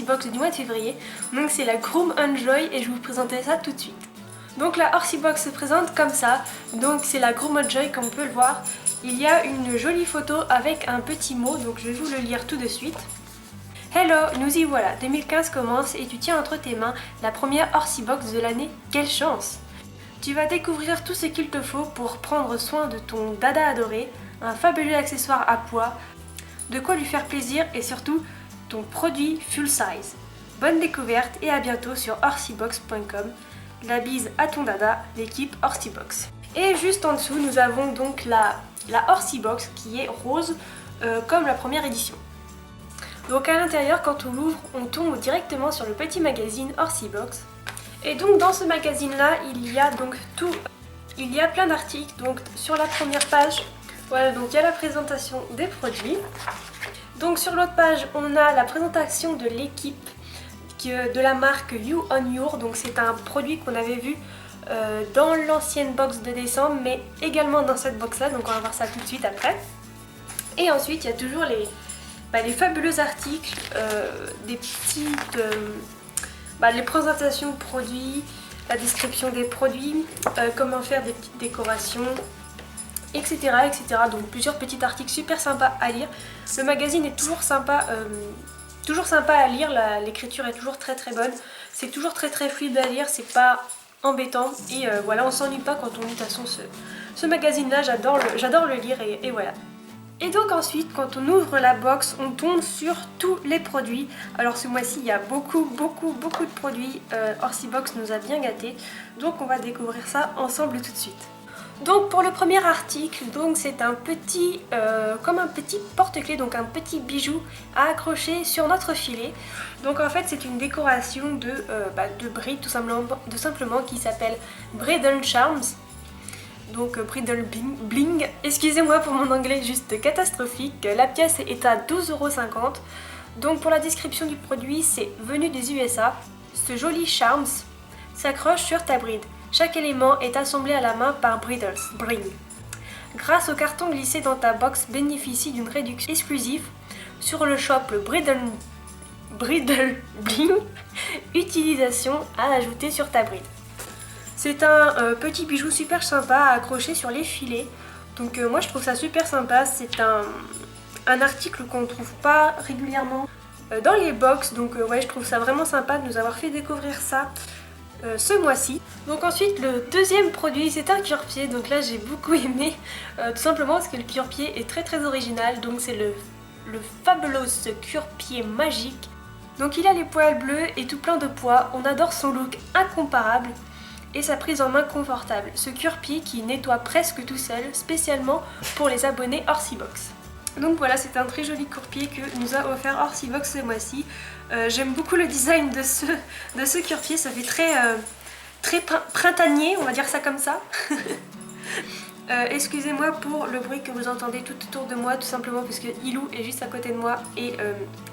Horseybox du mois de février. Donc c'est la Groom Enjoy et je vais vous présenter ça tout de suite. Donc la Horseybox se présente comme ça. Donc c'est la Groom Enjoy comme on peut le voir. Il y a une jolie photo avec un petit mot, donc je vais vous le lire tout de suite. Hello, nous y voilà, 2015 commence et tu tiens entre tes mains la première Horseybox de l'année. Quelle chance! Tu vas découvrir tout ce qu'il te faut pour prendre soin de ton dada adoré, un fabuleux accessoire à poids, de quoi lui faire plaisir et surtout ton produit full size. Bonne découverte et à bientôt sur horseybox.com. La bise à ton dada, l'équipe Horseybox. Et juste en dessous, nous avons donc la Horseybox qui est rose comme la première édition. Donc à l'intérieur, quand on l'ouvre, on tombe directement sur le petit magazine Horseybox. Et donc dans ce magazine-là, il y a plein d'articles. Donc sur la première page, voilà, donc il y a la présentation des produits. Donc sur l'autre page, on a la présentation de l'équipe de la marque You On Your. Donc c'est un produit qu'on avait vu dans l'ancienne box de décembre, mais également dans cette box-là. Donc on va voir ça tout de suite après. Et ensuite, il y a toujours les fabuleux articles, des petites les présentations de produits, la description des produits, comment faire des petites décorations, etc., etc. Donc plusieurs petits articles super sympas à lire. Le magazine est toujours sympa à lire, l'écriture est toujours très très bonne. C'est toujours très très fluide à lire, c'est pas embêtant et voilà, on s'ennuie pas quand on lit. De toute façon ce magazine là, j'adore le lire et voilà. Et donc ensuite, quand on ouvre la box, on tombe sur tous les produits. Alors ce mois-ci, il y a beaucoup de produits. Horseybox nous a bien gâtés. Donc on va découvrir ça ensemble tout de suite. Donc pour le premier article, donc c'est un petit, comme un petit porte-clés, donc un petit bijou à accrocher sur notre filet. Donc en fait c'est une décoration de bride tout simplement qui s'appelle Bridal Charms. Donc Bridal Bling. Excusez-moi pour mon anglais juste catastrophique. La pièce est à 12,50 €. Donc pour la description du produit, c'est venu des USA. Ce joli charms s'accroche sur ta bride. Chaque élément est assemblé à la main par Bridal Bling. Grâce au carton glissé dans ta box, bénéficie d'une réduction exclusive sur le shop Bridal Bling. Utilisation à ajouter sur ta bride. C'est un petit bijou super sympa à accrocher sur les filets. Donc moi je trouve ça super sympa. C'est un article qu'on ne trouve pas régulièrement dans les box. Donc ouais, je trouve ça vraiment sympa de nous avoir fait découvrir ça ce mois-ci. Donc ensuite le deuxième produit, c'est un cure-pied. Donc là j'ai beaucoup aimé tout simplement parce que le cure-pied est très très original. Donc c'est le Fabulous cure-pied magique. Donc il a les poils bleus et tout plein de poids. On adore son look incomparable et sa prise en main confortable. Ce cure-pied qui nettoie presque tout seul, spécialement pour les abonnés Horseybox. Donc voilà, c'est un très joli cure-pied que nous a offert Horseybox ce mois-ci. J'aime beaucoup le design de ce cure-pied, ça fait très printanier, on va dire ça comme ça. Excusez-moi pour le bruit que vous entendez tout autour de moi, tout simplement parce que Ilou est juste à côté de moi et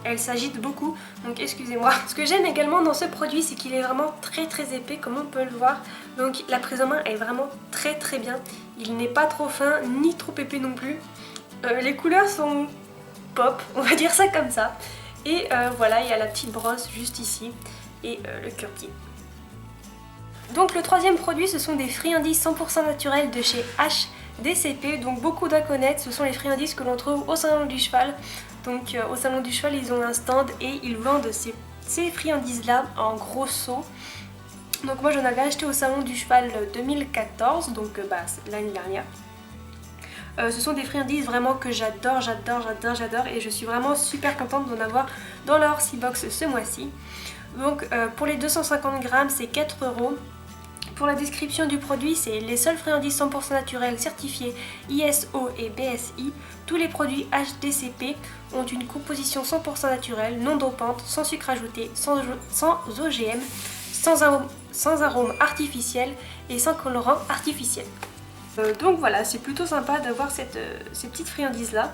elle s'agite beaucoup, donc excusez-moi. Ce que j'aime également dans ce produit, c'est qu'il est vraiment très très épais, comme on peut le voir. Donc la prise en main est vraiment très très bien. Il n'est pas trop fin ni trop épais non plus. Les couleurs sont pop, on va dire ça comme ça. Et voilà, il y a la petite brosse juste ici et le cure-pied. Donc le troisième produit, ce sont des friandises 100% naturelles de chez HDCP. Donc beaucoup doivent connaître, ce sont les friandises que l'on trouve au Salon du Cheval. Donc au Salon du Cheval, ils ont un stand et ils vendent ces friandises là en gros seaux. Donc moi j'en avais acheté au Salon du Cheval 2014, donc l'année dernière. Ce sont des friandises vraiment que j'adore et je suis vraiment super contente d'en avoir dans la Horseybox ce mois-ci. Donc pour les 250 grammes, c'est 4 €. Pour la description du produit, c'est les seules friandises 100% naturelles certifiées ISO et BSI. Tous les produits HDCP ont une composition 100% naturelle, non dopante, sans sucre ajouté, sans OGM, sans arôme artificiel et sans colorant artificiel. Donc voilà, c'est plutôt sympa d'avoir ces petites friandises là.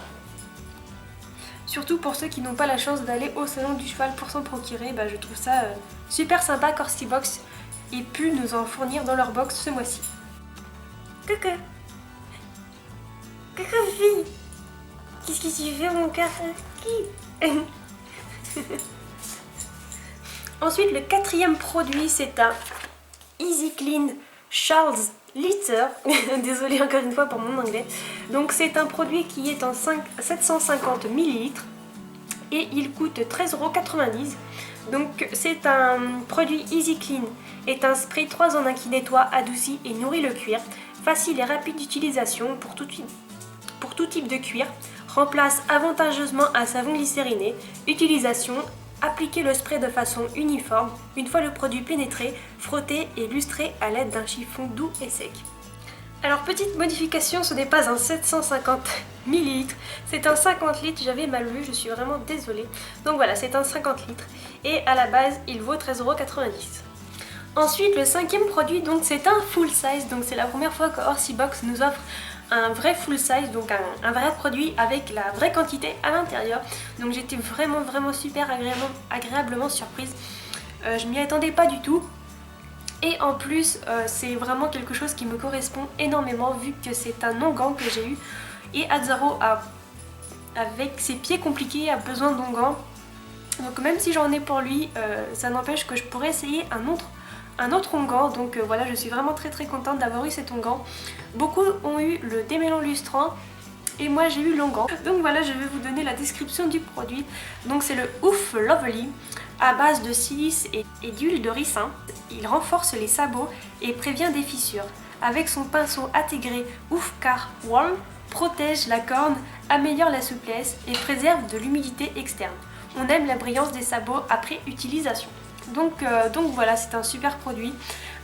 Surtout pour ceux qui n'ont pas la chance d'aller au Salon du Cheval pour s'en procurer, je trouve ça super sympa qu'Horseybox ait pu nous en fournir dans leur box ce mois-ci. Coucou. Coucou fille. Qu'est-ce que tu fais mon cœur? Ensuite, le quatrième produit, c'est un Easy Clean Charles Litter. Désolée encore une fois pour mon anglais. Donc c'est un produit qui est en 750 ml et il coûte 13,90 €. Donc c'est un produit Easy Clean, est un spray 3 en 1 qui nettoie, adoucit et nourrit le cuir. Facile et rapide d'utilisation pour tout type de cuir. Remplace avantageusement un savon glycériné. Utilisation: appliquez le spray de façon uniforme. Une fois le produit pénétré, frottez et lustrez à l'aide d'un chiffon doux et sec. Alors petite modification, ce n'est pas un 750 ml, c'est un 50 litres, j'avais mal lu, je suis vraiment désolée. Donc voilà, c'est un 50 litres et à la base il vaut 13,90 €. Ensuite le cinquième produit, donc c'est un full size, donc c'est la première fois que Orsibox nous offre un vrai full size, donc un vrai produit avec la vraie quantité à l'intérieur. Donc j'étais vraiment super agréablement surprise. Je m'y attendais pas du tout. Et en plus, c'est vraiment quelque chose qui me correspond énormément vu que c'est un onguent que j'ai eu. Et Azzaro, avec ses pieds compliqués, a besoin d'onguents. Donc même si j'en ai pour lui, ça n'empêche que je pourrais essayer un autre onguent. Donc voilà, je suis vraiment très contente d'avoir eu cet onguent. Beaucoup ont eu le démêlant lustrant et moi j'ai eu l'onguent. Donc voilà, je vais vous donner la description du produit. Donc c'est le Ouf Lovely à base de silice et d'huile de ricin. Il renforce les sabots et prévient des fissures. Avec son pinceau intégré Ouf Car Wall, protège la corne, améliore la souplesse et préserve de l'humidité externe. On aime la brillance des sabots après utilisation. Donc voilà, c'est un super produit,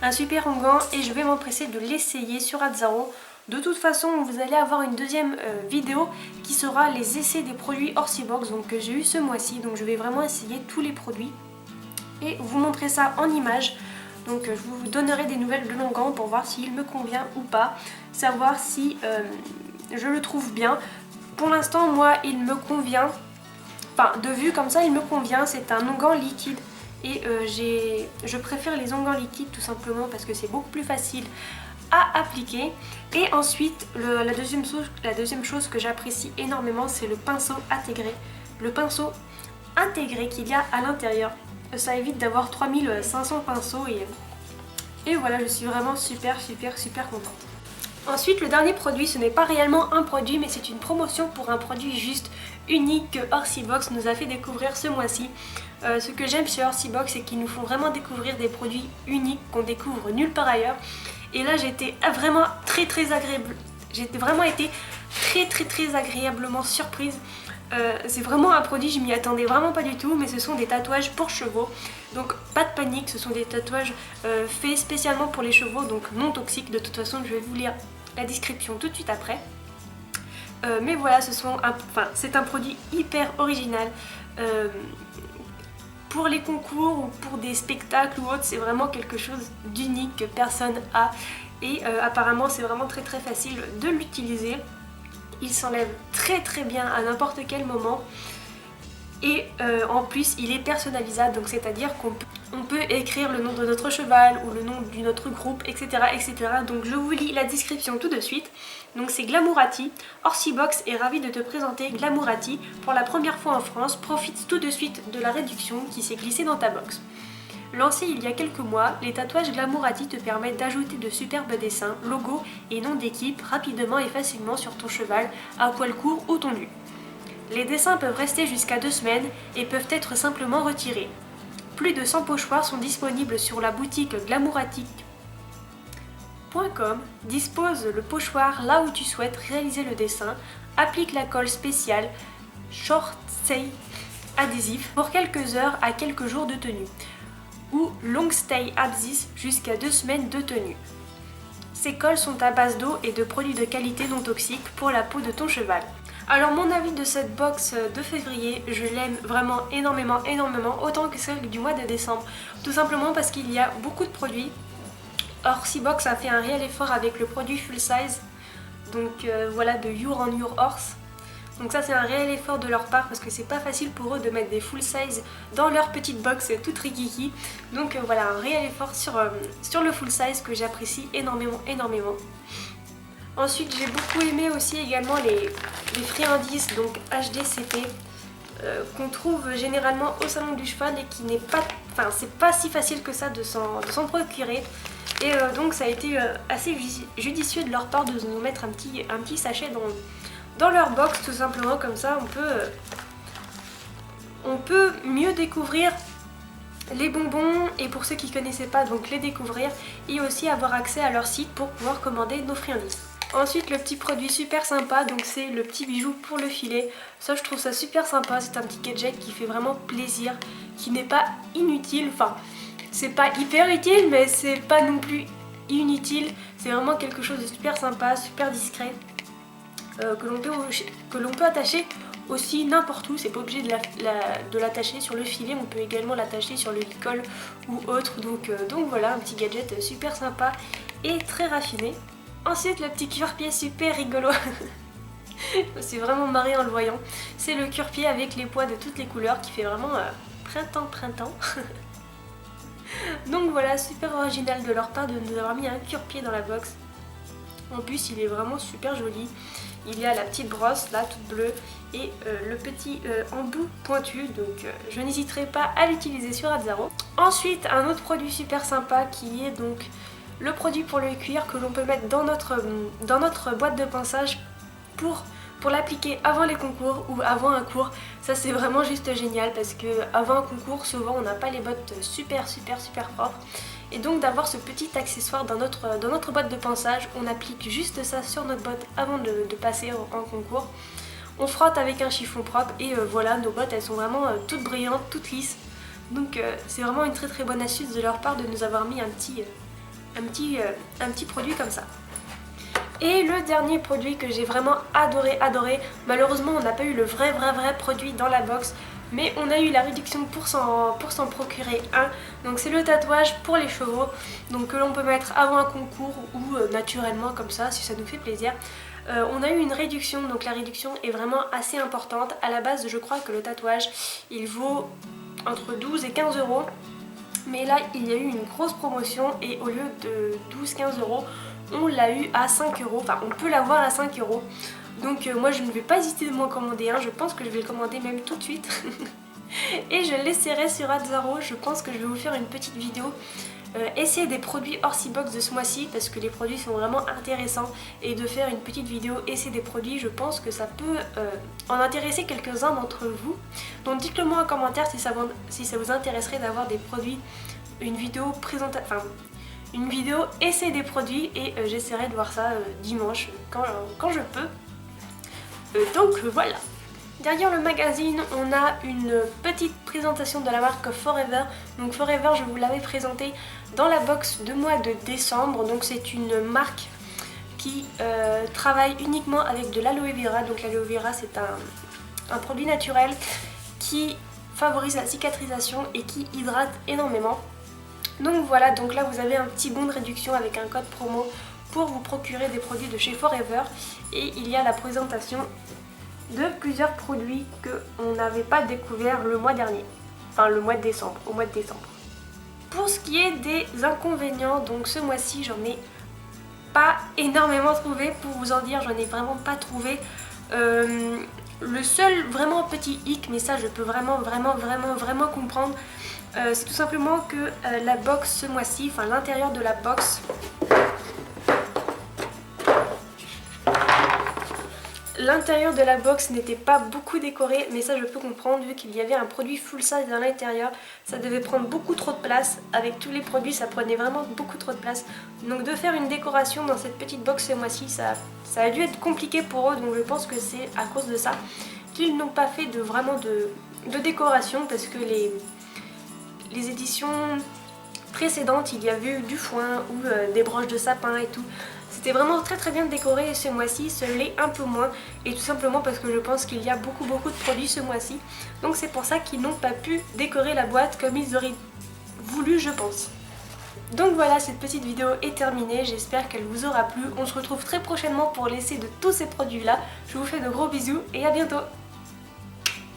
un super onguent et je vais m'empresser de l'essayer sur Azzaro. De toute façon, vous allez avoir une deuxième vidéo qui sera les essais des produits Orsibox, donc que j'ai eu ce mois-ci. Donc je vais vraiment essayer tous les produits et vous montrer ça en images. Donc je vous donnerai des nouvelles de l'onguent pour voir s'il me convient ou pas, savoir si je le trouve bien. Pour l'instant, moi, il me convient, enfin de vue comme ça, il me convient. C'est un onguent liquide et je préfère les onguents liquides tout simplement parce que c'est beaucoup plus facile à appliquer. Et ensuite la deuxième chose que j'apprécie énormément, c'est le pinceau intégré. Le pinceau intégré qu'il y a à l'intérieur, ça évite d'avoir 3500 pinceaux et voilà, je suis vraiment super contente. Ensuite le dernier produit, ce n'est pas réellement un produit mais c'est une promotion pour un produit juste unique que Orsibox nous a fait découvrir ce mois-ci. Ce que j'aime chez Orsibox, c'est qu'ils nous font vraiment découvrir des produits uniques qu'on découvre nulle part ailleurs. Et là j'étais vraiment agréable. J'ai vraiment été très agréablement surprise. C'est vraiment un produit, je m'y attendais vraiment pas du tout, mais ce sont des tatouages pour chevaux. Donc pas de panique, ce sont des tatouages faits spécialement pour les chevaux, donc non toxiques. De toute façon, je vais vous lire la description tout de suite après. Mais voilà, c'est un produit hyper original. Pour les concours ou pour des spectacles ou autres, c'est vraiment quelque chose d'unique que personne a. Et apparemment, c'est vraiment très facile de l'utiliser. Il s'enlève très bien à n'importe quel moment. Et en plus, il est personnalisable, donc c'est-à-dire qu'on peut écrire le nom de notre cheval ou le nom de notre groupe, etc. Donc je vous lis la description tout de suite. Donc c'est Glamourati. Orsibox est ravi de te présenter Glamourati pour la première fois en France. Profite tout de suite de la réduction qui s'est glissée dans ta box. Lancé il y a quelques mois, les tatouages Glamourati te permettent d'ajouter de superbes dessins, logos et noms d'équipe rapidement et facilement sur ton cheval, à poil court ou tondu. Les dessins peuvent rester jusqu'à 2 semaines et peuvent être simplement retirés. Plus de 100 pochoirs sont disponibles sur la boutique glamourati.com. Dispose le pochoir là où tu souhaites réaliser le dessin. Applique la colle spéciale Short Stay adhésif pour quelques heures à quelques jours de tenue. Ou Long Stay Adhésif jusqu'à 2 semaines de tenue. Ces colles sont à base d'eau et de produits de qualité non toxiques pour la peau de ton cheval. Alors mon avis de cette box de février, je l'aime vraiment énormément, autant que celle du mois de décembre. Tout simplement parce qu'il y a beaucoup de produits. Orsibox a fait un réel effort avec le produit full size, donc voilà, de Your on Your Horse. Donc ça c'est un réel effort de leur part parce que c'est pas facile pour eux de mettre des full size dans leur petite box toute rikiki. Donc voilà, un réel effort sur le full size que j'apprécie énormément. Ensuite j'ai beaucoup aimé aussi également les friandises, donc HDCP, qu'on trouve généralement au salon du cheval et qui n'est pas enfin c'est pas si facile que ça de s'en procurer. Et donc ça a été assez judicieux de leur part de nous mettre un petit sachet dans leur box, tout simplement. Comme ça on peut mieux découvrir les bonbons, et pour ceux qui ne connaissaient pas, donc les découvrir, et aussi avoir accès à leur site pour pouvoir commander nos friandises. Ensuite, le petit produit super sympa, donc c'est le petit bijou pour le filet. Ça, je trouve ça super sympa, c'est un petit gadget qui fait vraiment plaisir, qui n'est pas inutile, enfin c'est pas hyper utile mais c'est pas non plus inutile. C'est vraiment quelque chose de super sympa, super discret, que l'on peut attacher aussi n'importe où. C'est pas obligé de l'attacher sur le filet, on peut également l'attacher sur le licol ou autre. Donc voilà, un petit gadget super sympa et très raffiné. Ensuite, le petit cuir-pied super rigolo. Je me suis vraiment marrée en le voyant. C'est le cuir-pied avec les pois de toutes les couleurs qui fait vraiment printemps. Donc voilà, super original de leur part de nous avoir mis un cuir-pied dans la box. En plus, il est vraiment super joli. Il y a la petite brosse là, toute bleue, et le petit embout pointu. Donc je n'hésiterai pas à l'utiliser sur Azzaro. Ensuite, un autre produit super sympa qui est donc le produit pour le cuir que l'on peut mettre dans notre boîte de pinçage pour l'appliquer avant les concours ou avant un cours. Ça c'est vraiment juste génial parce que avant un concours souvent on n'a pas les bottes super propres, et donc d'avoir ce petit accessoire dans notre boîte de pinçage, on applique juste ça sur notre botte avant de passer en concours. On frotte avec un chiffon propre et voilà, nos bottes elles sont vraiment toutes brillantes, toutes lisses. Donc c'est vraiment une très bonne astuce de leur part de nous avoir mis un petit produit comme ça. Et le dernier produit que j'ai vraiment adoré, malheureusement on n'a pas eu le vrai produit dans la box, mais on a eu la réduction pour s'en procurer un. Donc c'est le tatouage pour les chevaux, donc que l'on peut mettre avant un concours ou naturellement comme ça si ça nous fait plaisir. On a eu une réduction, donc la réduction est vraiment assez importante. À la base je crois que le tatouage il vaut entre 12 et 15 euros. Mais là il y a eu une grosse promotion et au lieu de 12-15 euros, on l'a eu à 5 euros, enfin on peut l'avoir à 5 euros. Donc moi je ne vais pas hésiter de m'en commander un, je pense que je vais le commander même tout de suite. Et je l'essaierai sur Azzaro, je pense que je vais vous faire une petite vidéo. Essayer des produits Orsi Box de ce mois-ci parce que les produits sont vraiment intéressants, et de faire une petite vidéo essayer des produits, je pense que ça peut en intéresser quelques-uns d'entre vous. Donc dites-le moi en commentaire si ça vous intéresserait d'avoir des produits, une vidéo essai des produits, et j'essaierai de voir ça dimanche quand je peux. Donc voilà. Derrière le magazine, on a une petite présentation de la marque Forever. Donc Forever, je vous l'avais présenté dans la box de mois de décembre. Donc c'est une marque qui travaille uniquement avec de l'aloe vera. Donc l'aloe vera, c'est un produit naturel qui favorise la cicatrisation et qui hydrate énormément. Donc voilà, donc là vous avez un petit bon de réduction avec un code promo pour vous procurer des produits de chez Forever. Et il y a la présentation de plusieurs produits qu'on n'avait pas découvert le mois dernier, enfin au mois de décembre. Pour ce qui est des inconvénients, donc ce mois-ci j'en ai pas énormément trouvé, pour vous en dire, j'en ai vraiment pas trouvé. Le seul vraiment petit hic, mais ça je peux vraiment comprendre, c'est tout simplement que la box ce mois-ci, enfin l'intérieur de la box, n'était pas beaucoup décoré, mais ça je peux comprendre vu qu'il y avait un produit full size à l'intérieur. Ça devait prendre beaucoup trop de place, avec tous les produits ça prenait vraiment beaucoup trop de place. Donc de faire une décoration dans cette petite box ce mois-ci, ça a dû être compliqué pour eux, donc je pense que c'est à cause de ça qu'ils n'ont pas fait vraiment de décoration, parce que les éditions précédentes il y avait eu du foin ou des broches de sapin et tout. C'était vraiment très bien décoré, et ce mois-ci ce l'est un peu moins, et tout simplement parce que je pense qu'il y a beaucoup de produits ce mois-ci. Donc c'est pour ça qu'ils n'ont pas pu décorer la boîte comme ils auraient voulu, je pense. Donc voilà, cette petite vidéo est terminée, j'espère qu'elle vous aura plu. On se retrouve très prochainement pour l'essai de tous ces produits là. Je vous fais de gros bisous et à bientôt.